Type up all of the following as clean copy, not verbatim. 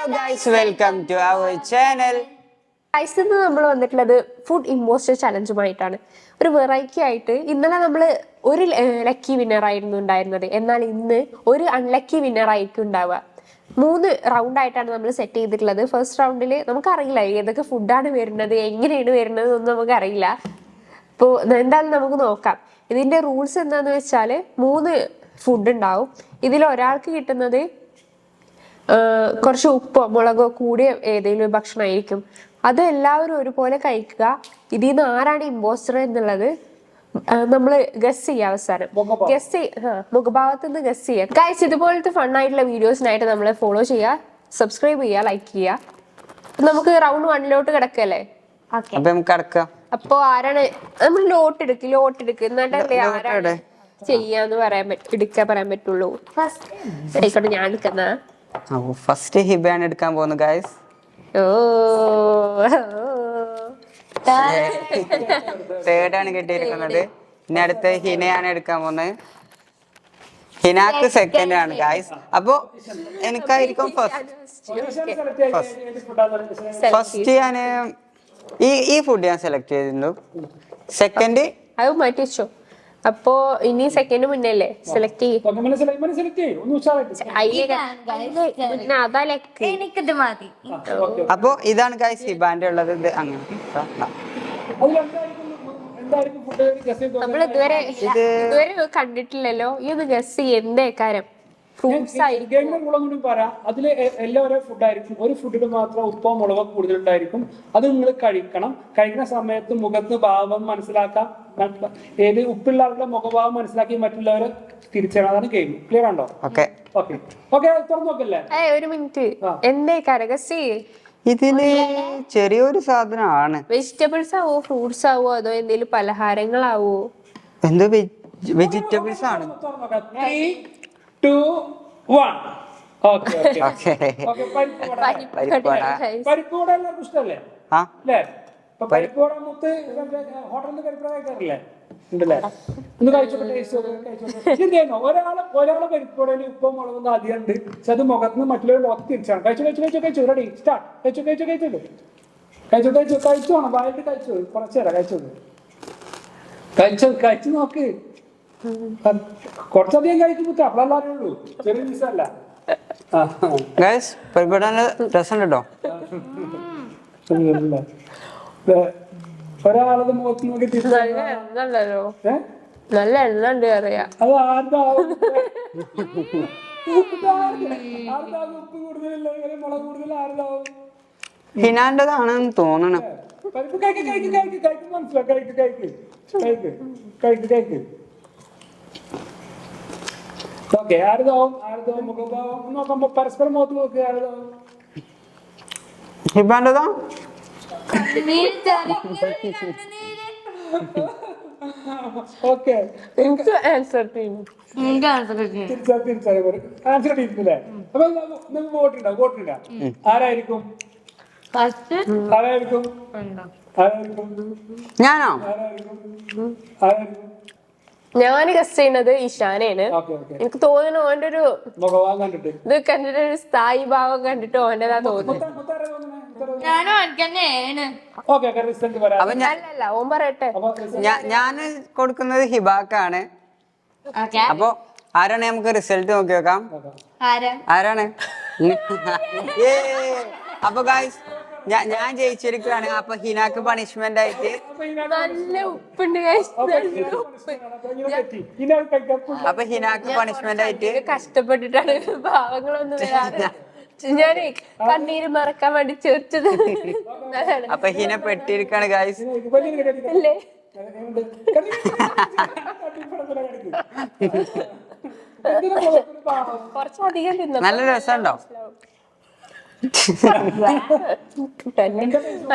Hello guys, welcome to our channel. Guys ഇന്ന് നമ്മൾ വന്നിട്ടുള്ളത് ഫുഡ് ഇമ്പോസ്റ്റർ ചലഞ്ചുമായിട്ടാണ്. ഒരു വെറൈറ്റി ആയിട്ട് ഇന്നലെ നമ്മൾ ഒരു ലക്കി വിന്നർ ആയിരുന്നു ഉണ്ടായിരുന്നത്, എന്നാൽ ഇന്ന് ഒരു അൺലക്കി വിന്നർ ആയിരിക്കും ഉണ്ടാവുക. 3 റൗണ്ട് ആയിട്ടാണ് നമ്മൾ സെറ്റ് ചെയ്തിട്ടുള്ളത്. ഫസ്റ്റ് റൗണ്ടിൽ നമുക്കറിയില്ല ഏതൊക്കെ ഫുഡാണ് വരുന്നത്, എങ്ങനെയാണ് വരുന്നത് എന്നൊന്നും നമുക്കറിയില്ല. അപ്പോൾ എന്തായാലും നമുക്ക് നോക്കാം. ഇതിൻ്റെ റൂൾസ് എന്താണെന്ന് വെച്ചാൽ 3 ഫുഡ് ഉണ്ടാവും. ഇതിൽ ഒരാൾക്ക് കിട്ടുന്നത് കുറച്ച് ഉപ്പോ മുളകോ കൂടിയ ഏതെങ്കിലും ഭക്ഷണമായിരിക്കും. അത് എല്ലാവരും ഒരുപോലെ കഴിക്കുക. ഇതിൽ നിന്ന് ആരാണ് ഇമ്പോസ്റ്റർ എന്നുള്ളത് നമ്മൾ ഗസ് ചെയ്യുക. അവസാനം മുഖഭാവത്തിൽ നിന്ന് ഗസ് ചെയ്യുക. ഗൈസ് ഇതുപോലത്തെ ഫണ്ണായിട്ടുള്ള വീഡിയോസിനായിട്ട് നമ്മളെ ഫോളോ ചെയ്യുക, സബ്സ്ക്രൈബ് ചെയ്യുക, ലൈക്ക് ചെയ്യുക. നമുക്ക് റൗണ്ട് 1 കിടക്കല്ലേ? അപ്പൊ ആരാണ് നമ്മൾ ലോട്ട് എടുക്കുക എന്നിട്ടല്ലേ ആരാണ് ചെയ്യാന്ന് എടുക്കാൻ പറയാൻ പറ്റുള്ളൂ. ആയിക്കോട്ടെ, ഞാൻ എടുക്കുന്ന ഫസ്റ്റ് ഹിബയാണ് എടുക്കാൻ പോകുന്നത് ഗൈസ്. തേർഡാണ് കിട്ടിയിരിക്കുന്നത്. ഇനി അടുത്ത് ഹിനയാണ് എടുക്കാൻ പോകുന്നത്. ഹിനാക്ക് സെക്കൻഡ് ആണ് ഗൈസ്. അപ്പൊ എനിക്കായിരിക്കും ഫസ്റ്റ് ഞാന് ഈ ഫുഡ് ഞാൻ സെലക്ട് ചെയ്തിരുന്നു. സെക്കൻഡ് അത് മാറ്റി വെച്ചോ. അപ്പൊ ഇനി സെക്കൻഡ് മുന്നല്ലേ സെലക്ട് അപ്പൊ ഇതാണ് ഗൈസ് ഹിബാന്റെ ഉള്ളത്. ഇത് അങ്ങനെ നമ്മൾ ഇതുവരെ കണ്ടിട്ടില്ലല്ലോ. ഈ ഒന്ന് ഗസ് ചെയ്യ എന്തേക്കാരം ഫ്രൂട്ട്സ് ആയിരിക്കും. അതില് എല്ലാം ഒരേ ഫുഡായിരിക്കും. ഒരു ഫുഡിൽ മാത്രം ഉപ്പോ മുളകോ കൂടുതലുണ്ടായിരിക്കും. അത് നിങ്ങൾ കഴിക്കുന്ന സമയത്ത് മുഖത്ത് ഭാവം മനസ്സിലാക്കാം. ഏത് ഉപ്പുള്ള ആളുടെ മുഖഭാവം മനസ്സിലാക്കി മറ്റുള്ളവരെ തിരിച്ചറിയാം. അതാണ് ഗെയിം. ക്ലിയർ ആണോ? തുറന്നു നോക്കല്ലേ? ഒരു മിനിറ്റ്, എന്തേക്കാരം ഗസ് ചെയ്യേ. ഇതില് ചെറിയൊരു സാധനമാണ്. വെജിറ്റബിൾസ് ആവോ, ഫ്രൂട്ട്സ് ആവോ, അതോ എന്തെങ്കിലും പലഹാരങ്ങളാവോ? എന്തോ വെജിറ്റബിൾസ് ആണ്. 3, 2, 1. പരിപ്പൂട എല്ലാവർക്കും ഇഷ്ടല്ലേ? പരിപ്പൂട മുത്ത് ഹോട്ടലിൽ പരിപ്പൂട കഴിക്കാറില്ലേ? ഉണ്ടല്ലേ? ഒന്ന് കഴിച്ചോട്ടെ. ഒരാളെ പരിപ്പൂടയിൽ ഉപ്പോ മുളകൊന്നും അധികം ഉണ്ട്. പക്ഷെ അത് മുഖത്ത് മറ്റുള്ളവർ മുഖത്ത് തിരിച്ചാണ്. കഴിച്ചു. Ready start. കഴിച്ചു വേണം. വായിട്ട് കഴിച്ചു. കുറച്ചേരാ കഴിച്ചു നോക്ക്. കുറച്ചധികം കഴിക്കുമ്പോ അപ്പോഴല്ല അറിയുള്ളൂ. ചെറിയ പീസല്ല. രസമുണ്ടോ? ഒരാളത് മുഖത്ത് നോക്കി നല്ല എണ്ണ ഉണ്ട് അറിയാം. അത് ആർക്കാവും? ഉപ്പ് കൂടുതലില്ല, മുളക് കൂടുതൽ ആർക്കാവും? ഹിനാന്റെതാണെന്ന് തോന്നണം. കഴിക്ക്. ഓക്കെ, ആരുതാവും മുഖഭാവം നോക്കുമ്പോ പരസ്പരം മുഖത്ത് നോക്കുക. ആരുതാവും? ഹിബാന്റെതാ? ഓക്കെ, ആൻസർ ഇല്ലേ? അപ്പൊ നിങ്ങൾക്ക് വോട്ടിണ്ട. ആരായിരിക്കും? ഞാനോ? ഞാൻ ഗസ് ചെയ്യുന്നത് ഇഷാനെയാണ്. എനിക്ക് തോന്നുന്നു ഓന്റെ ഒരു ഇത് കണ്ടിട്ട് ഒരു സ്ഥായി ഭാവം കണ്ടിട്ട് ഓന്റെതാ തോന്നുന്നു. അല്ലല്ല, ഓൻ പറയട്ടെ. ഞാൻ കൊടുക്കുന്നത് ഹിബാക്കാണ്. അപ്പൊ ആരാണ്? നമുക്ക് റിസൾട്ട് നോക്കി വെക്കാം. ആരാണ്? അപ്പൊ ഗൈസ് ഞാൻ ജയിച്ചിരിക്കുകയാണ്. അപ്പൊ ഹിനാക്ക് പണിഷ്മെന്റ് ആയിട്ട് നല്ല ഉപ്പുണ്ട്. അപ്പൊ ഹിനാക്ക് പണിഷ്മെന്റ് ആയിട്ട് കഷ്ടപ്പെട്ടിട്ടാണ് ഭാവങ്ങളൊന്നും വരാതെ ഞാന് കണ്ണീര് മറക്കാൻ വേണ്ടി ചേർച്ചത്. അപ്പൊ ഹിന പെട്ടിരിക്കാണ് ഗൈസ്. അല്ലേ? കുറച്ചധികം തിന്ന നല്ല രസമുണ്ടോ?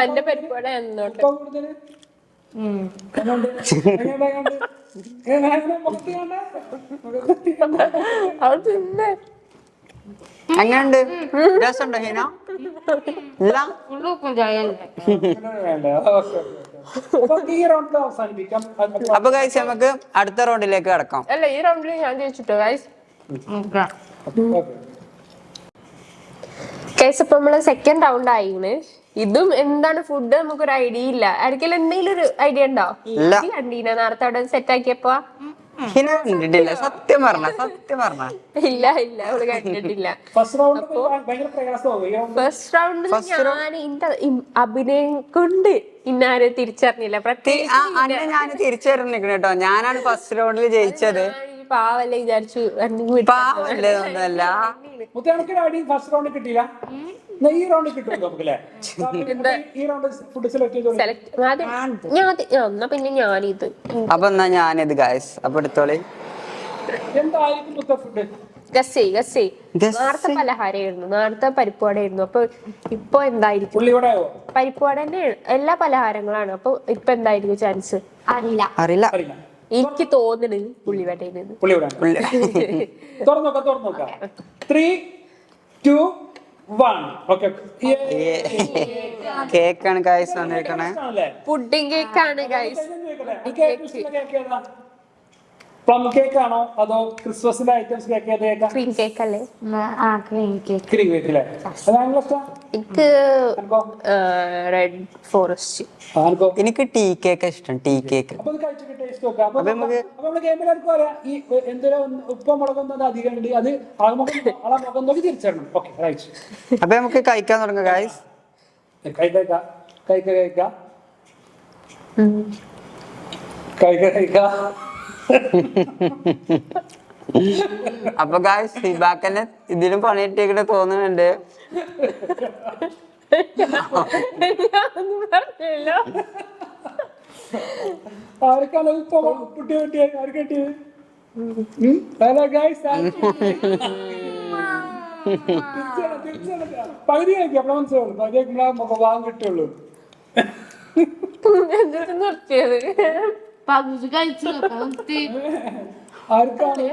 എന്റെ പരിപാടി എന്നോട്ട് എങ്ങനെയുണ്ട്? രസമുണ്ടോ ഹിന? ഇല്ല. അപ്പൊ ഗൈസ് നമുക്ക് അടുത്ത റൗണ്ടിലേക്ക് കടക്കാം. അല്ല, ഈ റൗണ്ടിൽ ഞാൻ ജയിച്ചിട്ടോ ഗൈസ്. കേസ് ഇപ്പൊ നമ്മള് സെക്കൻഡ് റൗണ്ട് ആയിന്. ഇതും എന്താണ് ഫുഡ് നമുക്കൊരു ഐഡിയ ഇല്ല. ആർക്കെങ്കിലും എന്തെങ്കിലും ഒരു ഐഡിയ ഉണ്ടോ? കണ്ടീന നേരത്തെ അവിടെ സെറ്റ് ആക്കിയപ്പോ? ഹിന കണ്ടിട്ടില്ല, സത്യം പറഞ്ഞ ഇല്ല അവള് കണ്ടിട്ടില്ല. ഫസ്റ്റ് റൗണ്ടിൽ ഞാൻ ഇന്റെ അഭിനയം കൊണ്ട് ഇന്നാരെ തിരിച്ചറിഞ്ഞില്ല. പ്രത്യേകിച്ച് ഞാൻ തിരിച്ചറിഞ്ഞിരിക്കണ കേട്ടോ. ഞാനാണ് ഫസ്റ്റ് റൗണ്ടിൽ ജയിച്ചത്. പാവല്ലേ വിചാരിച്ചു. പാവല്ലേ ഒന്നല്ല, ഫസ്റ്റ് റൗണ്ടിൽ കിട്ടിയില്ല. ഈ റൗണ്ടിൽ കിട്ടും നമുക്കല്ലേ? ഈ റൗണ്ട് ഫുഡ് സെലക്ട് ചെയ്തോളൂ. എന്നാ പിന്നെ ഞാനിത് അപ്പൊ എന്നാ ഞാനിത് ഗായ്സ്. അപ്പൊ എടുത്തോളി. എന്തായിരിക്കും ഫുഡ്? ഗസ്സേ നേരത്തെ പലഹാരമായിരുന്നു, നേരത്തെ പരിപ്പുവടയായിരുന്നു. അപ്പൊ ഇപ്പൊ എന്തായിരിക്കും? പരിപ്പുവട തന്നെ എല്ലാ പലഹാരങ്ങളാണ്. അപ്പൊ ഇപ്പൊ എന്തായിരിക്കും ചാൻസ്? അറിയില്ല. എനിക്ക് തോന്നുന്നു ഉള്ളിവടയിൽ തുറന്നോക്കാം. 3, 2, 1. കേക്കാണ് ഗായ്സ് വന്നിരിക്കണേ. പുഡിംഗ് കേക്കാണ് ഗായ്സ്. പ്ലം കേക്ക് ആണോ അതോ ക്രിസ്മസിന്റെ ഐറ്റംസ് കേക്ക്? ക്രീം കേക്ക് അല്ലേ? ക്രീം കേക്ക് അല്ലേ? അതാണല്ലോ ഇഷ്ടം. എനിക്ക് റെഡ് ഫോറസ്റ്റ്. എനിക്ക് ടീ കേക്ക് ഇഷ്ടം. ടീ കേക്ക് അപ്പൊ കഴിച്ചിട്ട് ടേസ്റ്റ് നോക്കാം. അപ്പൊ നമ്മള് ഗെയിമിലാർക്കും അറിയാം ഈ എന്തൊരു ഉപ്പ മുളകൊന്നും അധികം ഉണ്ട്. അത് ആളെ മുഖം നോക്കി തിരിച്ചറിയണം. Okay right. അപ്പൊ നമുക്ക് കഴിക്കാൻ തുടങ്ങാം ഗായ്സ്. കഴിക്കാം. അപ്പൊ ഗായ്സ് ഹിബാക്കന്നെ ഇതിനും പണിയിട്ടേക്കിട്ട് തോന്നുന്നുണ്ട്. ആർക്കാണ് പകുതി കഴിക്കാം. അപ്പൊ മനസ്സിലാവുള്ളൂ. പകുതി കഴിക്കുമ്പോഴാ മുഖഭാഗം കിട്ടുള്ളൂ. നിർത്തിയത് ആർക്കാണ്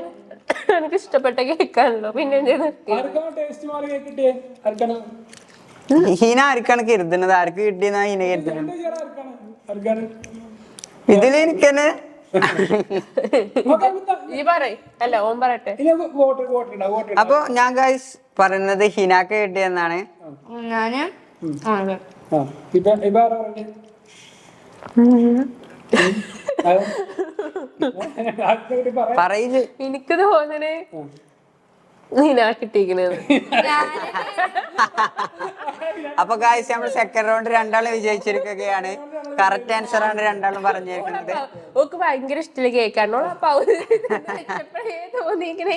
എനിക്ക് ഇഷ്ടപ്പെട്ട കേക്കാണല്ലോ. പിന്നെ ആർക്കാണ് ടേസ്റ്റ് മാറി കേക്ക് കിട്ടിയേ? ആർക്കാണ്? ഹീന ആർക്കാണ് കരുതുന്നത്? ആർക്ക് കിട്ടിയെന്നാ ഹീന കരുതുന്നത്? ആർക്കാണ്? ഇതില് എനിക്കെന്നെ അല്ല ഓൻ പറയട്ടെ. അപ്പൊ ഞാൻ ഗായ്സ് പറയുന്നത് ഹിനാക്ക് കിട്ടിയെന്നാണ്. പറയില് എനിക്ക് തോന്നണേ നീനാ കിട്ടിയിരിക്കുന്നത്. അപ്പൊ ഗായ്സ് നമ്മൾ സെക്കൻഡ് റൗണ്ട് രണ്ടാളും വിജയിച്ചിരിക്കുകയാണ്. കറക്റ്റ് ആൻസർ ആണ് രണ്ടാളും പറഞ്ഞിരിക്കുന്നത്. ഓക്ക് ഭയങ്കര ഇഷ്ടമുള്ള കേക്കാണോ. അപ്പൊ തോന്നിക്കണോ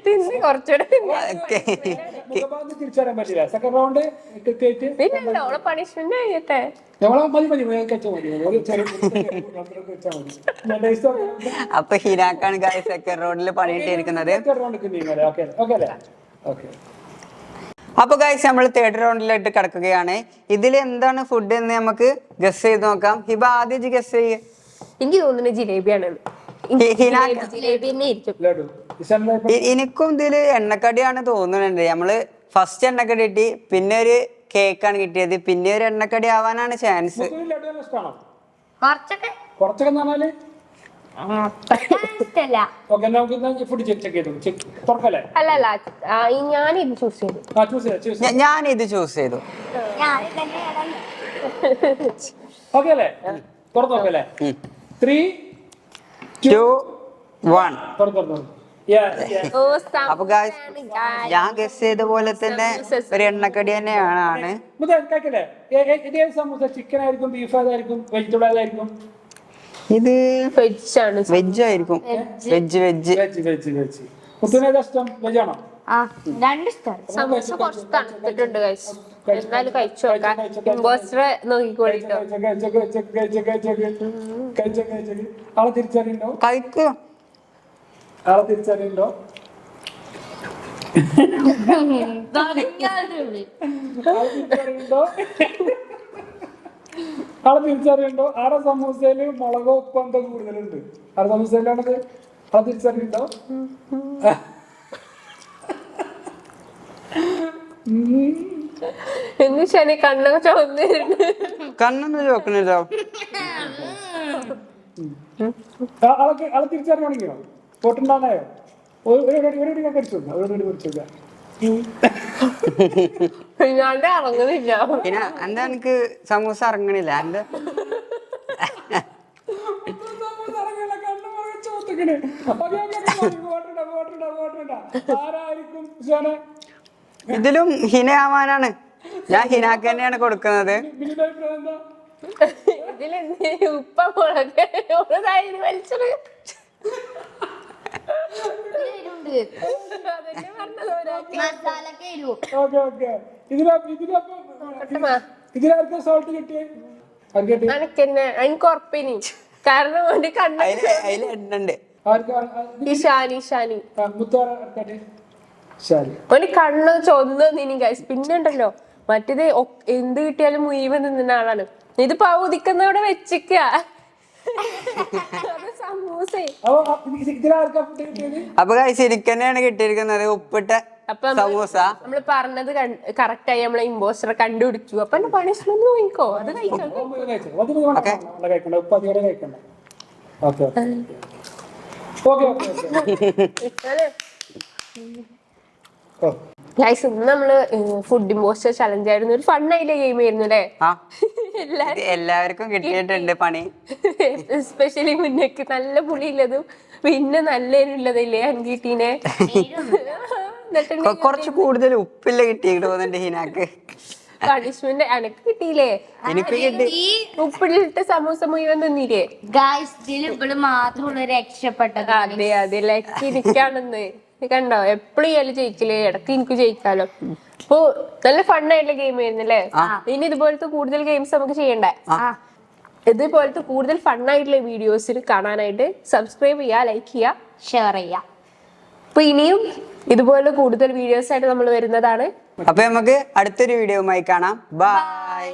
തിന്ന് കുറച്ചുകൂടെ പിന്നെ ഓളെ പണിഷ്മെന്റ് കഴിയട്ടെ. അപ്പൊ ഹിനാക്കാണ് ഗായ്സ് സെക്കൻഡ് റൗണ്ടിൽ പണിയിട്ടിരിക്കുന്നത്. അപ്പൊ ഗായ്സ് നമ്മൾ തേർഡ് റൗണ്ടിലായിട്ട് കിടക്കുകയാണ്. ഇതിൽ എന്താണ് ഫുഡ് എന്ന് നമുക്ക് ഗസ് ചെയ്ത് നോക്കാം. ഹിബ ആദ്യം ഗസ് ചെയ്യേ. എനിക്ക് തോന്നുന്നത് ജിലേബിയാണ്. എനിക്കും ഇതില് എണ്ണക്കടിയാണ് തോന്നുന്നുണ്ട്. നമ്മള് ഫസ്റ്റ് എണ്ണക്കടി കിട്ടി, പിന്നെ ഒരു കേക്കാണ് കിട്ടിയത്, പിന്നെ ഒരു എണ്ണക്കടി ആവാനാണ് ചാൻസ്. ഞാനിത് ചൂസ് ചെയ്തു. അപ്പൊ ഞാൻ ഗസ് ചെയ്ത പോലെ തന്നെ ഒരു എണ്ണക്കടി തന്നെയാണ്. ചിക്കൻ ആയിരിക്കും, ബീഫ് ആയിരിക്കും, വെജിറ്റബിൾ ആയിരിക്കും? ഇത് വെജ് ആണ്. വെജ് ആയിരിക്കും. വെജ് ഇഷ്ടം വെജാണോ? സമൂസ കുറച്ച് തണുത്തിട്ടുണ്ട് ഗൈസ്. എന്നാലും കഴിച്ചു നോക്കാം. ഇമ്പോസ്റ്ററെ നോക്കിക്കോളിട്ടോ. ആളെ തിരിച്ചറിയുണ്ടോ? കഴിക്കോ? ആളെ തിരിച്ചറിയുണ്ടോ? ആളെ തിരിച്ചറിയുണ്ടോ? ആടെ സമൂസയില് മുളകോ ഉപ്പ് എന്തോ കൂടുതലുണ്ട്. ആടെ സമൂസയിലാണത്. ആളെ തിരിച്ചറിയുണ്ടോ? എന്ന് ശനി കണ്ണൊക്കെ ചോദിച്ചിട്ടുണ്ട്. കണ്ണൊന്നും ചോക്കണില്ലോ. ആളെ തിരിച്ചറിയണമെങ്കിലോ പോട്ടുണ്ടായോ ഒരു കടിച്ചു കൊടുക്കാം ഞാൻ ഇറങ്ങുന്നില്ല. പിന്നെ എന്താ എനിക്ക് സമൂസ ഇറങ്ങണില്ല എന്റെ ഇതിലും ഹിനയാവാനാണ്. ഞാൻ ഹിനാക്ക് തന്നെയാണ് കൊടുക്കുന്നത്. ഇതിലെന്ത് ഉപ്പ മുളക് വലിച്ചത് ഇതിലാർക്കും സോൾട്ട് കിട്ടിയേ അനക്കെന്നെ എനിക്ക് ഉറപ്പിനി. കാരണം ഓന്റെ കണ്ണ് അതിൽ എണ്ണുണ്ട്. ഇഷാനി ഓന് കണ്ണ് ചൊന്നിനി ഗൈസ്. പിന്നെ ഉണ്ടല്ലോ മറ്റേത് എന്ത് കിട്ടിയാലും മുഴുവൻ നിന്ന ആളാണ്. ഇത് പൗതിക്കുന്നവിടെ വെച്ചിക്ക സമൂസ. അപ്പൊ ഗൈസ് എനിക്ക് തന്നെയാണ് കിട്ടിയിരിക്കുന്നത് ഉപ്പിട്ട സമൂസ. നമ്മള് പറഞ്ഞത് കറക്റ്റ് ആയി നമ്മളെ ഇമ്പോസ്റ്റർ കണ്ടുപിടിച്ചു. അപ്പൊ എന്റെ പണിഷ്മെന്റ് നോക്കിക്കോ. അത് കഴിക്കണം. ഗൈസ് ഇന്ന് നമ്മള് ഫുഡ് ഇമ്പോസ്റ്റർ ചലഞ്ച് ആയിരുന്നു. ഒരു ഫണ്ണായില്ലേ ഗെയിം ആയിരുന്നു അല്ലേ? എല്ലാവർക്കും കിട്ടിയിട്ടുണ്ട് പണി. എസ്പെഷ്യലി മുന്നേക്ക് നല്ല പുളിയുള്ളതും പിന്നെ നല്ല എരിവുള്ളതല്ലേ അൻകീട്ടീനെ. കുറച്ച് കൂടുതൽ ഉപ്പില്ല കിട്ടിയിട്ട് തോന്നുന്നുണ്ട് ഹിനാക്ക്. പണിഷ്മെന്റ് എനക്ക് കിട്ടിയില്ലേ? എനിക്ക് കിട്ടി. ഉപ്പിലിട്ട് സമൂസ മുഴുവൻ തിന്നില്ലേ? മാത്രമുള്ള രക്ഷപ്പെട്ടത്. അതെ അതെ ലക്കി ഇരിക്കാണെന്ന് കണ്ടോ. എപ്പോഴും ഇയാള് ജയിക്കില്ലേ? ഇടക്ക് എനിക്ക് ജയിക്കാലോ. അപ്പൊ നല്ല ഫണ്ണായിട്ടുള്ള ഗെയിം ആയിരുന്നല്ലേ? ഇനി ഇതുപോലത്തെ കൂടുതൽ ഗെയിംസ് നമുക്ക് ചെയ്യണ്ടേ? ഇതുപോലത്തെ കൂടുതൽ ഫണ്ണായിട്ടുള്ള വീഡിയോസിൽ കാണാനായിട്ട് സബ്സ്ക്രൈബ് ചെയ്യുക, ലൈക്ക് ചെയ്യുക, ഷെയർ ചെയ്യാം. അപ്പൊ ഇനിയും ഇതുപോലെ കൂടുതൽ വീഡിയോസ് ആയിട്ട് നമ്മൾ വരുന്നതാണ്. അപ്പൊ നമുക്ക് അടുത്തൊരു വീഡിയോയുമായി കാണാം. ബൈ.